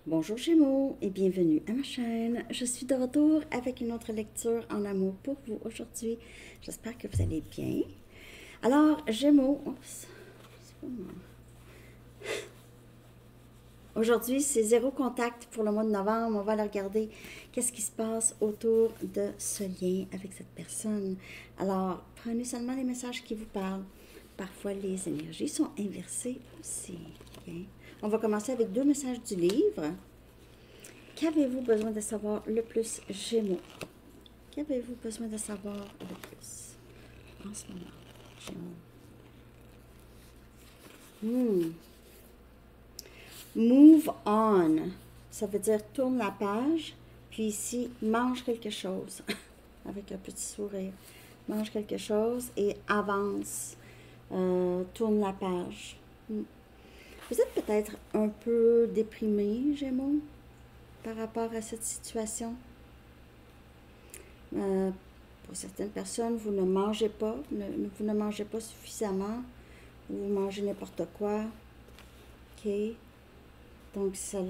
Bonjour Gémeaux et bienvenue à ma chaîne. Je suis de retour avec une autre lecture en amour pour vous aujourd'hui. J'espère que vous allez bien. Alors Gémeaux, aujourd'hui c'est zéro contact pour le mois de novembre. On va aller regarder qu'est-ce qui se passe autour de ce lien avec cette personne. Alors prenez seulement les messages qui vous parlent. Parfois les énergies sont inversées aussi. Okay? On va commencer avec deux messages du livre. Qu'avez-vous besoin de savoir le plus, Gémeaux? Qu'avez-vous besoin de savoir le plus en ce moment, Gémeaux? Move on. Ça veut dire tourne la page. Puis ici, mange quelque chose. Avec un petit sourire. Mange quelque chose et avance. Tourne la page. Vous êtes peut-être un peu déprimé, Gémeaux, par rapport à cette situation. Pour certaines personnes, vous ne mangez pas, vous ne mangez pas suffisamment, vous mangez n'importe quoi. OK? Donc, ça a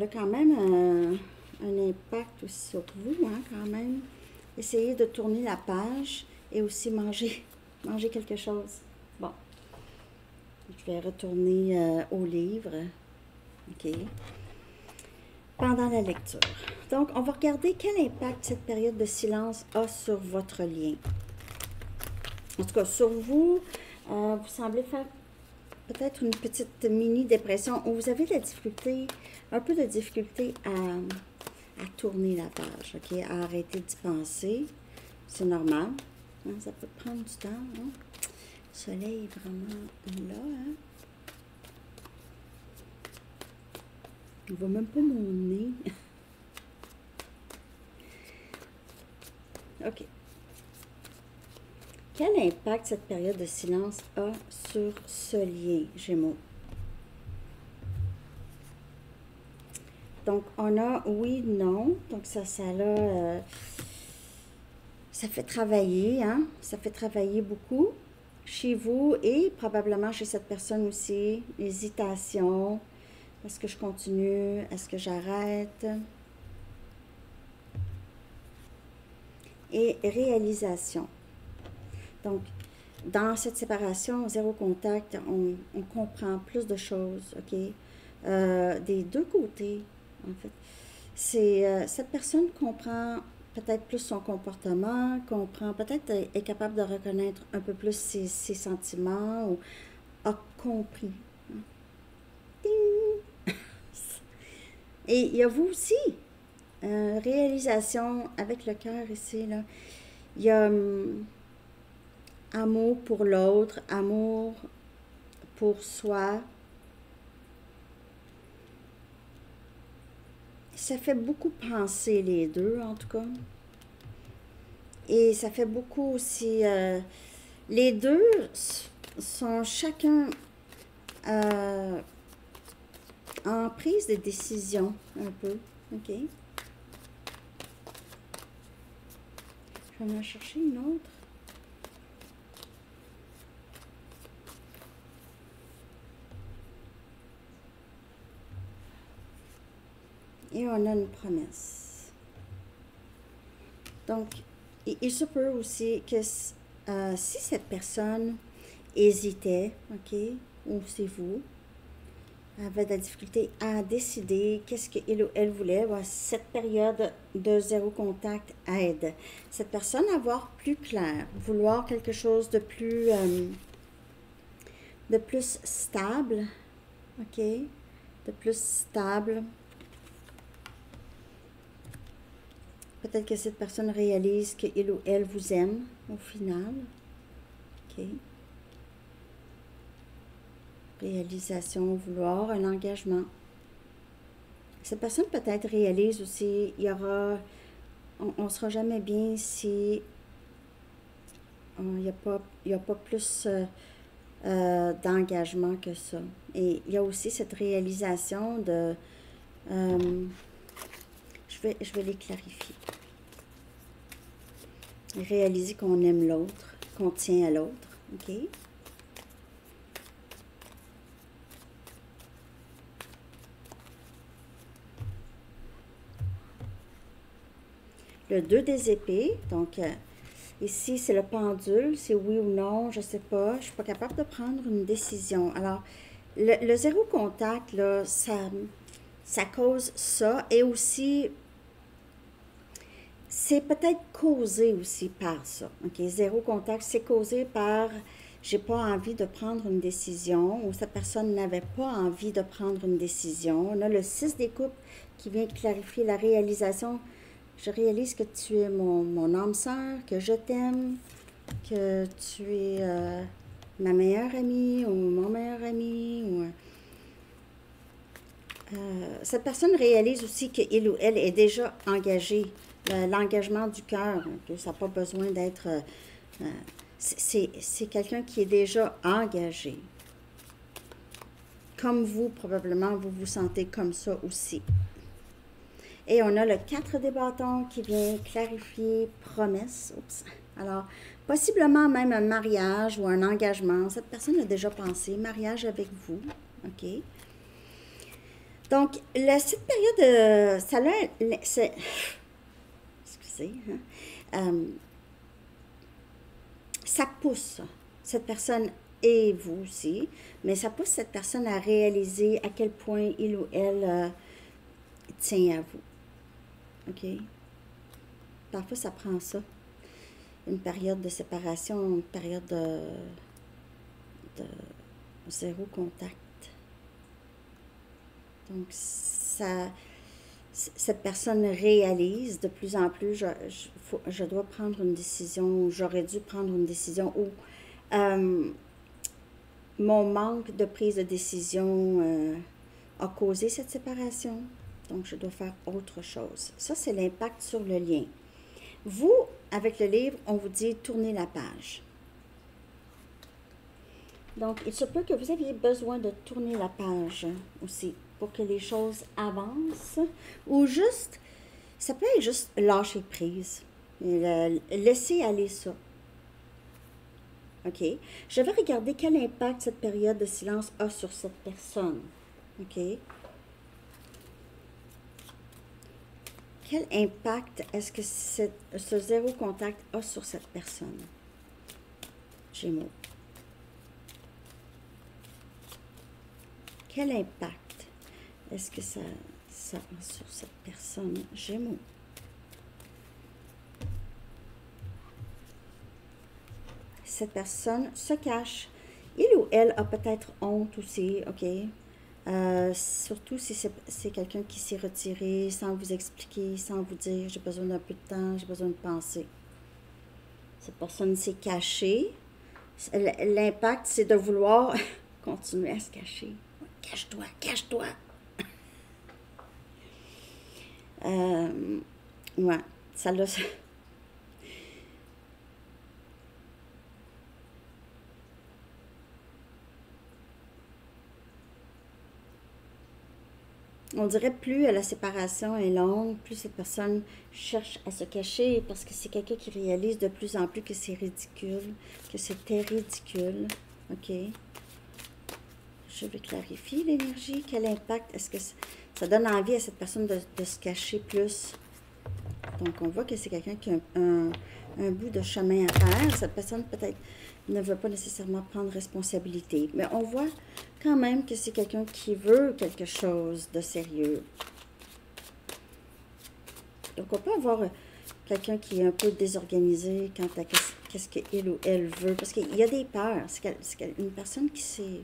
quand même un impact aussi sur vous, hein, quand même. Essayez de tourner la page et aussi manger quelque chose. Bon. Je vais retourner au livre. OK. Pendant la lecture. Donc, on va regarder quel impact cette période de silence a sur votre lien. En tout cas, sur vous, vous semblez faire peut-être une petite mini-dépression où vous avez de la difficulté, un peu de difficulté à tourner la page, OK? À arrêter d'y penser. C'est normal. Hein? Ça peut prendre du temps. Hein? Le soleil est vraiment là. Hein? Il ne voit même pas mon nez. OK. Quel impact cette période de silence a sur ce lien, Gémeaux? Donc, on a oui, non. Donc, ça fait travailler, hein? Ça fait travailler beaucoup chez vous et probablement chez cette personne aussi. Hésitation. Est-ce que je continue? Est-ce que j'arrête? Et réalisation. Donc, dans cette séparation, zéro contact, on comprend plus de choses, OK? Des deux côtés, en fait. Cette personne comprend peut-être plus son comportement, peut-être est capable de reconnaître un peu plus ses sentiments ou a compris. Ding! Et il y a vous aussi, réalisation avec le cœur ici, là. Il y a amour pour l'autre, amour pour soi. Ça fait beaucoup penser les deux, en tout cas. Et ça fait beaucoup aussi... les deux sont chacun en prise de décision, un peu. OK? Je vais en chercher une autre. Et on a une promesse. Donc, il se peut aussi que si cette personne hésitait, OK, ou c'est vous, avait de la difficulté à décider qu'est-ce qu'il ou elle voulait, cette période de zéro contact aide cette personne à voir plus clair, vouloir quelque chose de plus stable, OK, de plus stable. Peut-être que cette personne réalise qu'il ou elle vous aime au final. OK. Réalisation, vouloir, un engagement. Cette personne peut-être réalise aussi, il y aura, on ne sera jamais bien si il n'y a pas plus d'engagement que ça. Et il y a aussi cette réalisation de... je vais les clarifier. Réaliser qu'on aime l'autre, qu'on tient à l'autre. OK? le 2 des épées. Donc, ici, c'est le pendule. C'est oui ou non, je ne sais pas. Je ne suis pas capable de prendre une décision. Alors, le zéro contact, là, ça cause ça. Et aussi, c'est peut-être causé aussi par ça. OK? Zéro contact, c'est causé par j'ai pas envie de prendre une décision ou cette personne n'avait pas envie de prendre une décision. On a le 6 des coupes qui vient clarifier la réalisation. Je réalise que tu es mon âme sœur, que je t'aime, que tu es ma meilleure amie ou mon meilleur ami. Cette personne réalise aussi qu'il ou elle est déjà engagé. L'engagement du cœur, que ça n'a pas besoin d'être... c'est quelqu'un qui est déjà engagé. Comme vous, probablement, vous vous sentez comme ça aussi. Et on a le 4 des bâtons qui vient clarifier promesse. Oups. Alors, possiblement même un mariage ou un engagement. Cette personne a déjà pensé mariage avec vous. OK? Donc, cette période, excusez, ça pousse cette personne et vous aussi, mais ça pousse cette personne à réaliser à quel point il ou elle tient à vous. OK? Parfois, ça prend ça. Une période de séparation, une période de zéro contact. Donc, cette personne réalise de plus en plus, je dois prendre une décision, j'aurais dû prendre une décision, ou mon manque de prise de décision a causé cette séparation, donc je dois faire autre chose. Ça, c'est l'impact sur le lien. Vous, avec le livre, on vous dit tournez la page. Donc, il se peut que vous aviez besoin de tourner la page aussi pour que les choses avancent, ou juste, ça peut être juste lâcher prise, laisser aller ça. OK? Je vais regarder quel impact cette période de silence a sur cette personne. OK? Quel impact est-ce que ce zéro contact a sur cette personne? Gémeaux. Quel impact est-ce que ça a sur cette personne? Gémeaux. Cette personne se cache. Il ou elle a peut-être honte aussi, OK? Surtout si c'est quelqu'un qui s'est retiré sans vous expliquer, sans vous dire j'ai besoin d'un peu de temps, j'ai besoin de penser. Cette personne s'est cachée. L'impact, c'est de vouloir continuer à se cacher. Cache-toi, cache-toi. Ouais, ça l'a... On dirait plus la séparation est longue, plus cette personne cherche à se cacher parce que c'est quelqu'un qui réalise de plus en plus que c'est ridicule, que c'était ridicule. OK? Je vais clarifier l'énergie. Quel impact est-ce que ça donne envie à cette personne de se cacher plus? Donc, on voit que c'est quelqu'un qui a un bout de chemin à faire. Cette personne, peut-être, ne veut pas nécessairement prendre responsabilité. Mais on voit quand même que c'est quelqu'un qui veut quelque chose de sérieux. Donc, on peut avoir quelqu'un qui est un peu désorganisé quant à qu'est-ce qu'il ou elle veut. Parce qu'il y a des peurs. C'est une personne qui s'est...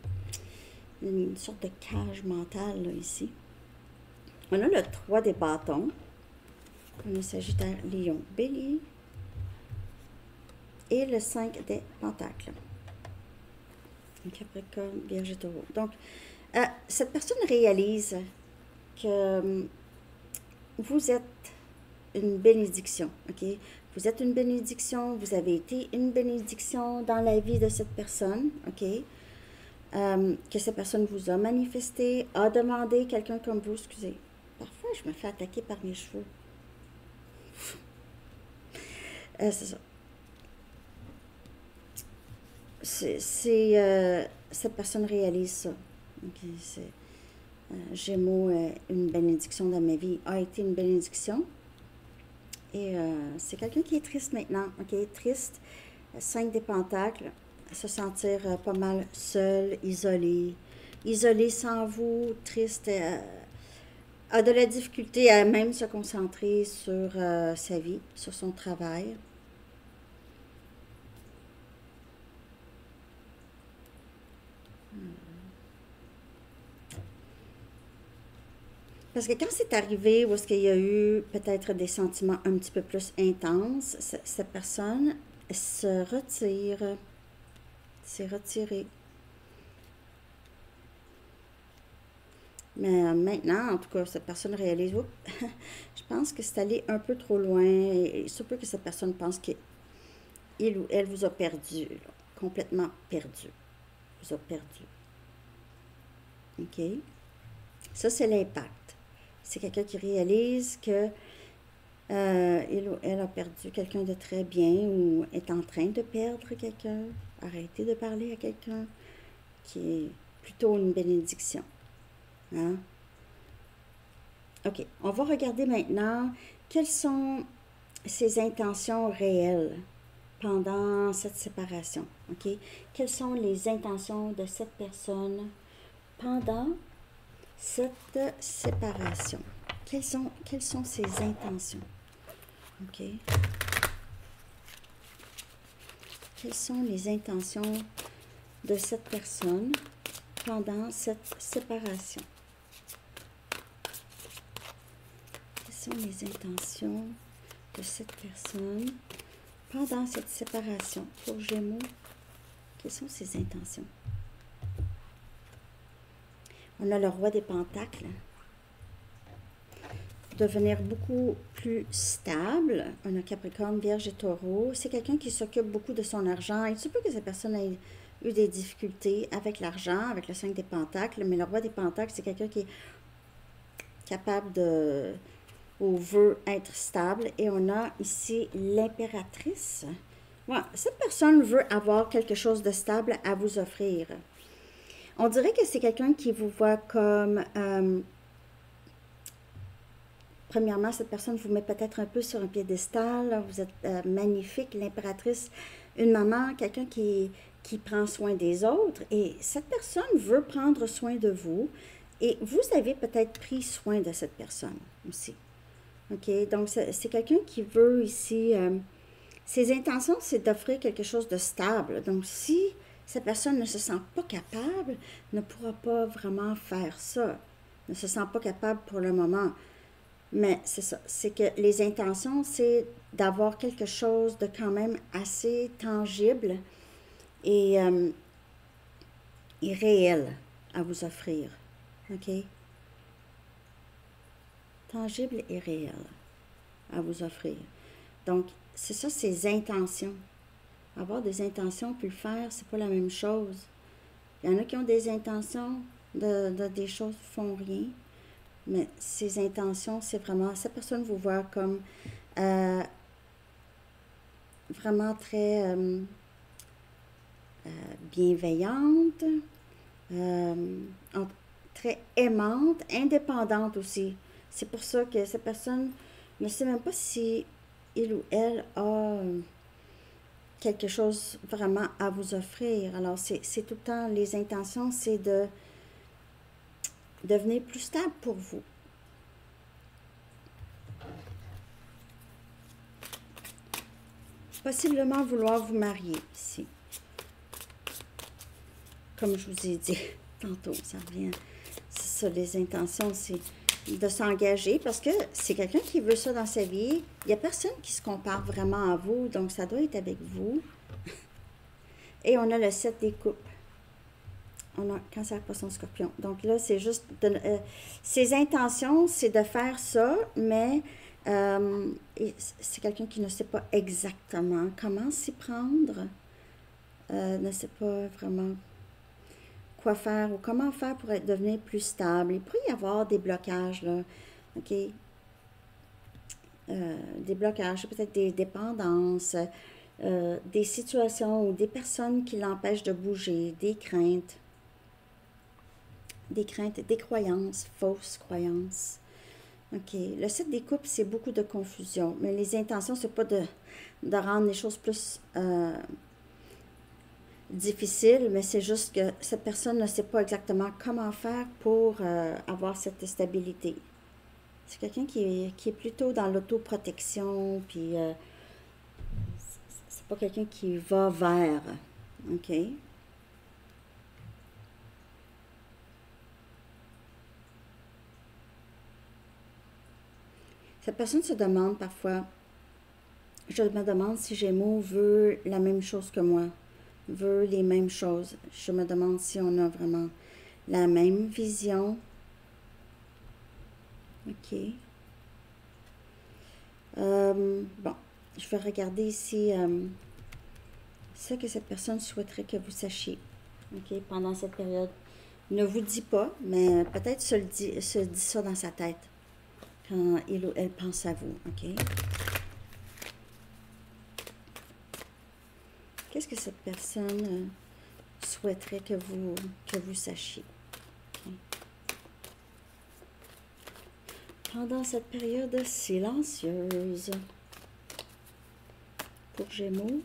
une sorte de cage mentale, là, ici. On a le 3 des bâtons. On a Sagittaire, Lion, Bélier. Et le 5 des pentacles. Capricorne, Vierge et Taureau. Donc, cette personne réalise que vous êtes une bénédiction, OK? Vous êtes une bénédiction, vous avez été une bénédiction dans la vie de cette personne, OK? Que cette personne vous a manifesté, a demandé quelqu'un comme vous, excusez. Parfois, je me fais attaquer par mes cheveux. C'est ça. Cette personne réalise ça. Okay, Gémeaux, une bénédiction dans ma vie, a été une bénédiction. Et c'est quelqu'un qui est triste maintenant, ok? Triste, 5 des pentacles, se sentir pas mal seul, isolé, isolé sans vous, triste, a de la difficulté à même se concentrer sur sa vie, sur son travail. Parce que quand c'est arrivé, où est-ce qu'il y a eu peut-être des sentiments un petit peu plus intenses, cette personne se retire, s'est retirée. Mais maintenant, en tout cas, cette personne réalise, oups, je pense que c'est allé un peu trop loin. Et il se peut que cette personne pense qu'il ou elle vous a perdu, là, complètement perdu. Vous a perdu. OK? Ça, c'est l'impact. C'est quelqu'un qui réalise que il ou elle a perdu quelqu'un de très bien ou est en train de perdre quelqu'un. Arrêtez de parler à quelqu'un qui est plutôt une bénédiction. Hein? OK. On va regarder maintenant quelles sont ses intentions réelles pendant cette séparation. OK? Quelles sont les intentions de cette personne pendant cette séparation? Quelles sont ses intentions? OK? Quelles sont les intentions de cette personne pendant cette séparation? Quelles sont les intentions de cette personne pendant cette séparation? Pour Gémeaux, quelles sont ses intentions? On a le roi des pentacles. Devenir beaucoup plus stable. On a Capricorne, Vierge et Taureau. C'est quelqu'un qui s'occupe beaucoup de son argent. Il se peut que cette personne ait eu des difficultés avec l'argent, avec le 5 des pentacles, mais le roi des pentacles, c'est quelqu'un qui est capable de, ou veut être stable. Et on a ici l'impératrice. Ouais, cette personne veut avoir quelque chose de stable à vous offrir. On dirait que c'est quelqu'un qui vous voit comme... premièrement, cette personne vous met peut-être un peu sur un piédestal. Vous êtes magnifique, l'impératrice, une maman, quelqu'un qui prend soin des autres. Et cette personne veut prendre soin de vous. Et vous avez peut-être pris soin de cette personne aussi. OK? Donc, c'est quelqu'un qui veut ici... ses intentions, c'est d'offrir quelque chose de stable. Donc, si cette personne ne se sent pas capable, ne pourra pas vraiment faire ça. Ne se sent pas capable pour le moment. Mais c'est ça, c'est que les intentions, c'est d'avoir quelque chose de quand même assez tangible et réel à vous offrir. OK? Tangible et réel à vous offrir. Donc, c'est ça, ses intentions. Avoir des intentions puis le faire, c'est pas la même chose. Il y en a qui ont des intentions de des choses qui font rien. Mais ses intentions, c'est vraiment... Cette personne vous voit comme vraiment très bienveillante, très aimante, indépendante aussi. C'est pour ça que cette personne ne sait même pas si il ou elle a quelque chose vraiment à vous offrir. Alors, c'est tout le temps, les intentions, c'est de devenir plus stable pour vous. Possiblement vouloir vous marier ici. Comme je vous ai dit tantôt, ça revient. C'est ça, les intentions, c'est de s'engager parce que c'est quelqu'un qui veut ça dans sa vie. Il n'y a personne qui se compare vraiment à vous, donc ça doit être avec vous. Et on a le 7 des coupes. On a Cancer, Poisson, Scorpion. Donc là, c'est juste... ses intentions, c'est de faire ça, mais c'est quelqu'un qui ne sait pas exactement comment s'y prendre, ne sait pas vraiment quoi faire ou comment faire pour devenir plus stable. Il pourrait y avoir des blocages, là, OK? Des blocages, peut-être des dépendances, des situations ou des personnes qui l'empêchent de bouger, des craintes, des croyances, fausses croyances. OK. Le 7 des coupes, c'est beaucoup de confusion. Mais les intentions, c'est pas de rendre les choses plus difficiles, mais c'est juste que cette personne ne sait pas exactement comment faire pour avoir cette stabilité. C'est quelqu'un qui est plutôt dans l'autoprotection, puis c'est pas quelqu'un qui va vers. OK? Cette personne se demande parfois, je me demande si Gémeaux veut la même chose que moi, veut les mêmes choses. Je me demande si on a vraiment la même vision. OK. Bon, je vais regarder ici ce que cette personne souhaiterait que vous sachiez, OK, pendant cette période. Ne vous dit pas, mais peut-être se dit ça dans sa tête quand il ou elle pense à vous, OK? Qu'est-ce que cette personne souhaiterait que vous sachiez? Okay. Pendant cette période silencieuse, pour Gémeaux,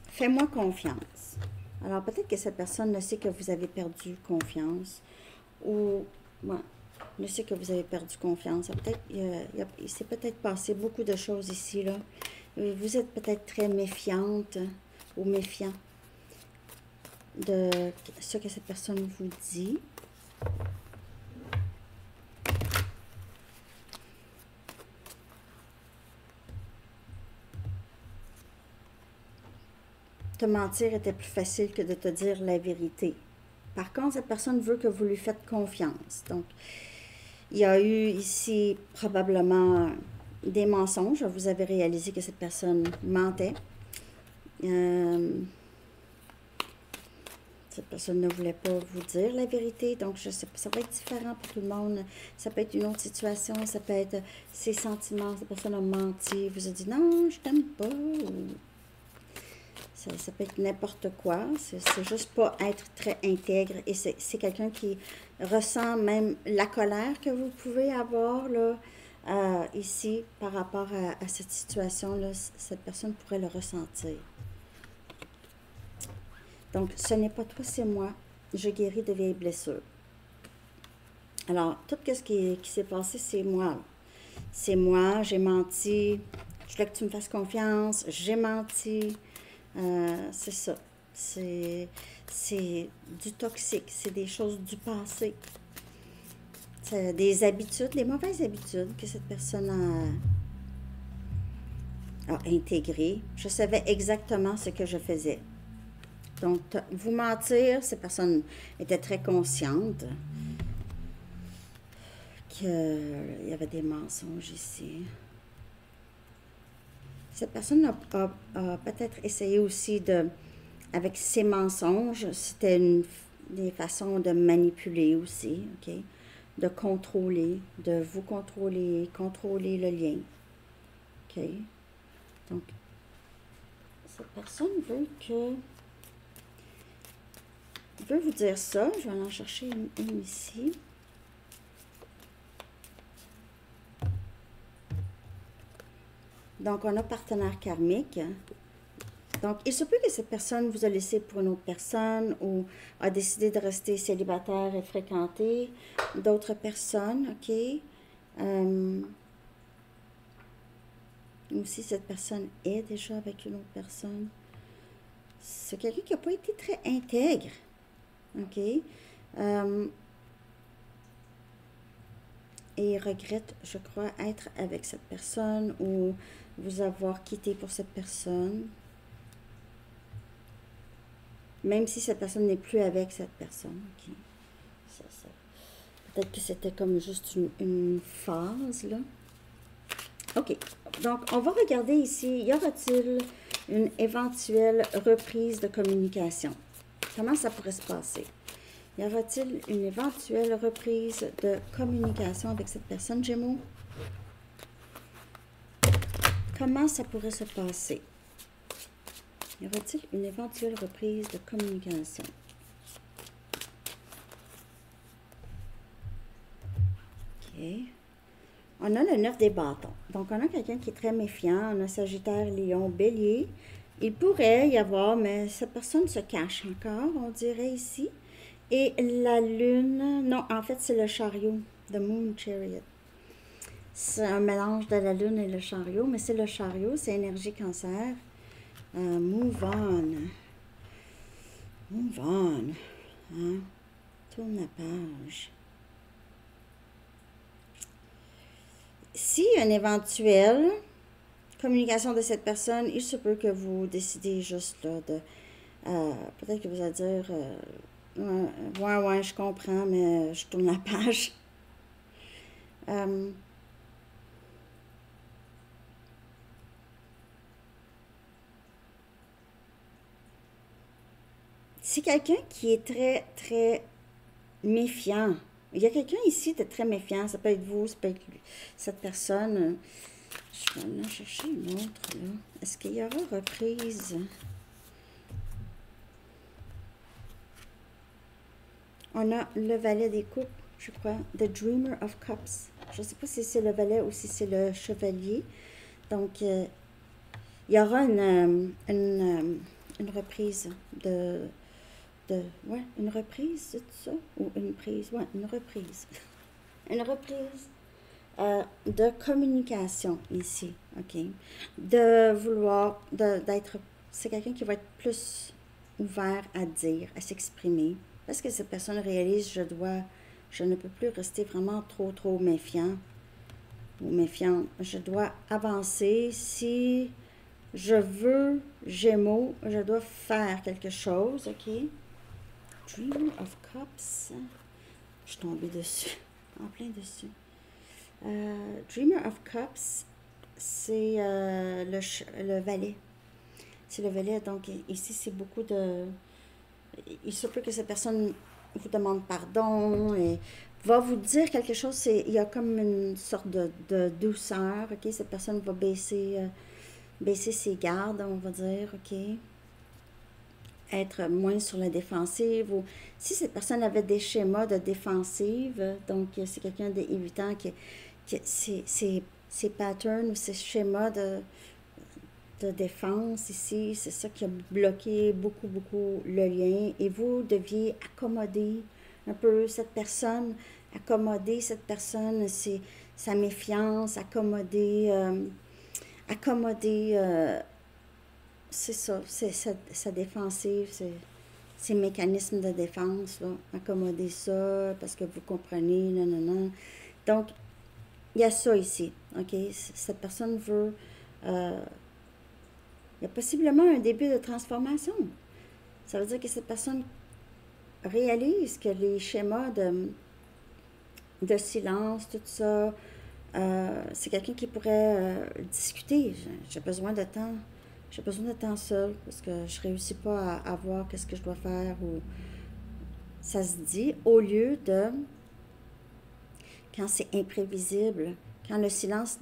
fais-moi confiance. Alors, peut-être que cette personne ne sait que vous avez perdu confiance ou ne sait que vous avez perdu confiance. Il s'est peut-être passé beaucoup de choses ici, là. Vous êtes peut-être très méfiante ou méfiant de ce que cette personne vous dit. Te mentir était plus facile que de te dire la vérité. Par contre, cette personne veut que vous lui faites confiance. Donc, il y a eu ici probablement des mensonges. Vous avez réalisé que cette personne mentait. Cette personne ne voulait pas vous dire la vérité. Donc, je sais pas, ça va être différent pour tout le monde. Ça peut être une autre situation. Ça peut être ses sentiments. Cette personne a menti. Vous a dit non, je t'aime pas. Ou ça peut être n'importe quoi. C'est juste pas être très intègre. Et c'est quelqu'un qui ressent même la colère que vous pouvez avoir là, ici par rapport à cette situation-là. Cette personne pourrait le ressentir. Donc, ce n'est pas toi, c'est moi. Je guéris de vieilles blessures. Alors, tout ce qui s'est passé, c'est moi. C'est moi, j'ai menti. Je voulais que tu me fasses confiance. J'ai menti. C'est ça. C'est du toxique. C'est des choses du passé. C'est des habitudes, des mauvaises habitudes que cette personne a intégrées. Je savais exactement ce que je faisais. Donc, vous mentir, cette personne était très consciente qu'il y avait des mensonges ici. Cette personne a peut-être essayé aussi avec ses mensonges, c'était des façons de manipuler aussi, OK? De contrôler, de vous contrôler le lien, OK? Donc, cette personne veut vous dire ça. Je vais en chercher une ici. Donc, on a partenaire karmique. Donc, il se peut que cette personne vous a laissé pour une autre personne ou a décidé de rester célibataire et fréquenter d'autres personnes, OK? Aussi, cette personne est déjà avec une autre personne. C'est quelqu'un qui n'a pas été très intègre. OK? Et regrette, je crois, être avec cette personne ou vous avoir quitté pour cette personne. Même si cette personne n'est plus avec cette personne. Okay. Peut-être que c'était comme juste une phase, là. OK. Donc, on va regarder ici, y aura-t-il une éventuelle reprise de communication? Comment ça pourrait se passer? Y aura-t-il une éventuelle reprise de communication avec cette personne, Gémeaux? Comment ça pourrait se passer? Y aura-t-il une éventuelle reprise de communication? On a le 9 des bâtons. Donc, on a quelqu'un qui est très méfiant. On a Sagittaire, Lion, Bélier. Il pourrait y avoir, mais cette personne se cache encore, on dirait ici. Et la lune, non, en fait, c'est le chariot, the moon chariot. C'est un mélange de la lune et le chariot, mais c'est le chariot, c'est énergie cancer. Move on. Move on. Hein? Tourne la page. Si une éventuelle communication de cette personne, il se peut que vous décidez juste là de... peut-être que vous allez dire... ouais, je comprends, mais je tourne la page. C'est quelqu'un qui est très, très méfiant. Il y a quelqu'un ici de très méfiant. Ça peut être vous, ça peut être lui, cette personne. Je vais en chercher une autre, là. Est-ce qu'il y aura reprise? On a le valet des coupes, je crois. The Dreamer of Cups. Je ne sais pas si c'est le valet ou si c'est le chevalier. Donc, il y aura une reprise ouais, une reprise, c'est ça? Ou une prise? Ouais, une reprise. Une reprise de communication ici, OK? De vouloir, d'être... C'est quelqu'un qui va être plus ouvert à dire, à s'exprimer. Parce que cette personne réalise, je ne peux plus rester vraiment trop méfiant ou méfiante. Je dois avancer. Si je veux Gémeaux, je dois faire quelque chose, OK? Dreamer of Cups. Je suis tombée dessus, en plein dessus. Dreamer of Cups, c'est le valet. C'est le valet, donc ici, c'est beaucoup de... Il se peut que cette personne vous demande pardon et va vous dire quelque chose. Il y a comme une sorte de douceur, OK? Cette personne va baisser ses gardes, on va dire, OK? Être moins sur la défensive. Ou si cette personne avait des schémas de défensive, donc c'est quelqu'un d'évitant qui ces patterns ou ces schémas de défense ici, c'est ça qui a bloqué beaucoup le lien. Et vous deviez accommoder un peu cette personne, c'est sa méfiance, accommoder c'est ça, c'est sa défensive, ses mécanismes de défense, là, accommoder ça parce que vous comprenez, non. Donc, il y a ça ici, OK? Cette personne veut... il y a possiblement un début de transformation. Ça veut dire que cette personne réalise que les schémas de silence, tout ça, c'est quelqu'un qui pourrait discuter. J'ai besoin de temps. J'ai besoin de temps seul parce que je ne réussis pas à voir qu'est-ce que je dois faire ou ça se dit au lieu de quand c'est imprévisible, quand le silence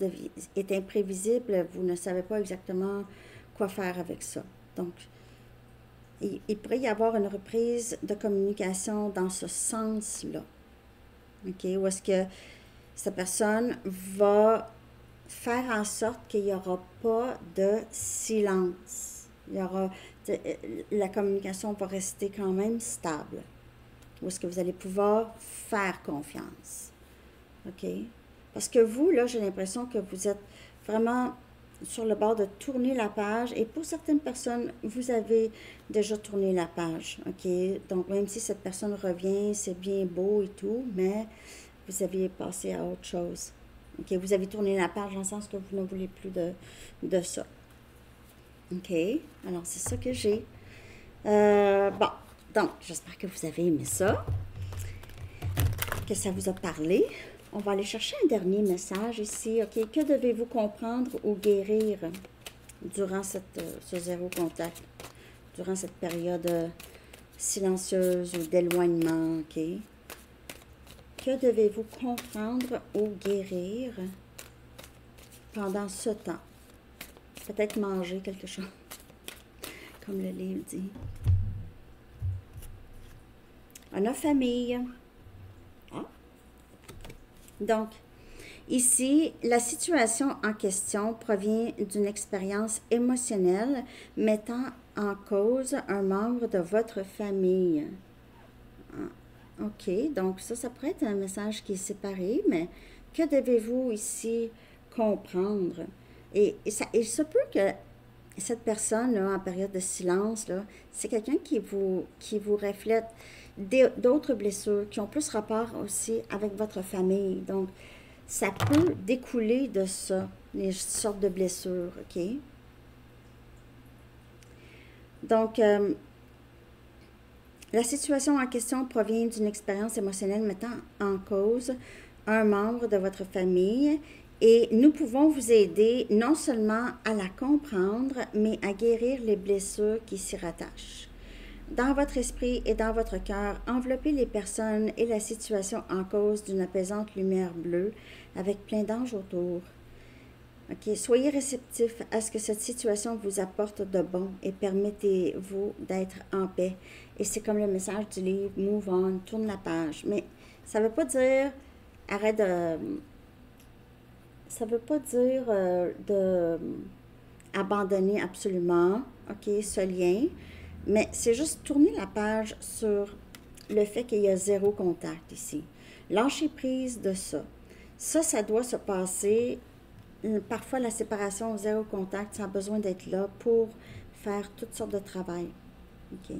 est imprévisible, vous ne savez pas exactement quoi faire avec ça. Donc, il pourrait y avoir une reprise de communication dans ce sens-là. OK? Où est-ce que cette personne va faire en sorte qu'il n'y aura pas de silence. La communication va rester quand même stable. Où est-ce que vous allez pouvoir faire confiance. OK? Parce que vous, là, j'ai l'impression que vous êtes vraiment sur le bord de tourner la page. Et pour certaines personnes, vous avez déjà tourné la page. OK? Donc, même si cette personne revient, c'est bien beau et tout, mais vous aviez passé à autre chose. OK? Vous avez tourné la page dans le sens que vous ne voulez plus de ça. OK? Alors, c'est ça que j'ai. Bon, donc, j'espère que vous avez aimé ça, que ça vous a parlé. On va aller chercher un dernier message ici. OK? Que devez-vous comprendre ou guérir durant ce zéro contact, durant cette période silencieuse ou d'éloignement? OK? Que devez-vous comprendre ou guérir pendant ce temps? Peut-être manger quelque chose, comme le livre dit. On a famille. Ah. Donc, Ici, la situation en question provient d'une expérience émotionnelle mettant en cause un membre de votre famille. OK, donc ça pourrait être un message qui est séparé, mais que devez-vous ici comprendre? Il se peut que cette personne, là, en période de silence, là, c'est quelqu'un qui vous reflète d'autres blessures qui ont plus rapport aussi avec votre famille. Donc, ça peut découler de ça, les sortes de blessures, OK? Donc, la situation en question provient d'une expérience émotionnelle mettant en cause un membre de votre famille et nous pouvons vous aider non seulement à la comprendre, mais à guérir les blessures qui s'y rattachent. Dans votre esprit et dans votre cœur, enveloppez les personnes et la situation en cause d'une apaisante lumière bleue avec plein d'anges autour. OK. Soyez réceptif à ce que cette situation vous apporte de bon et permettez-vous d'être en paix. Et c'est comme le message du livre, move on, tourne la page. Mais ça ne veut pas dire arrête de... Ça ne veut pas dire de abandonner absolument, OK, ce lien. Mais c'est juste tourner la page sur le fait qu'il y a zéro contact ici. Lâchez prise de ça. Ça doit se passer. Parfois, la séparation, zéro contact, ça a besoin d'être là pour faire toutes sortes de travail. OK?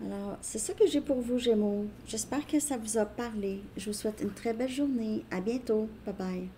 Alors, c'est ça que j'ai pour vous, Gémeaux. J'espère que ça vous a parlé. Je vous souhaite une très belle journée. À bientôt. Bye bye.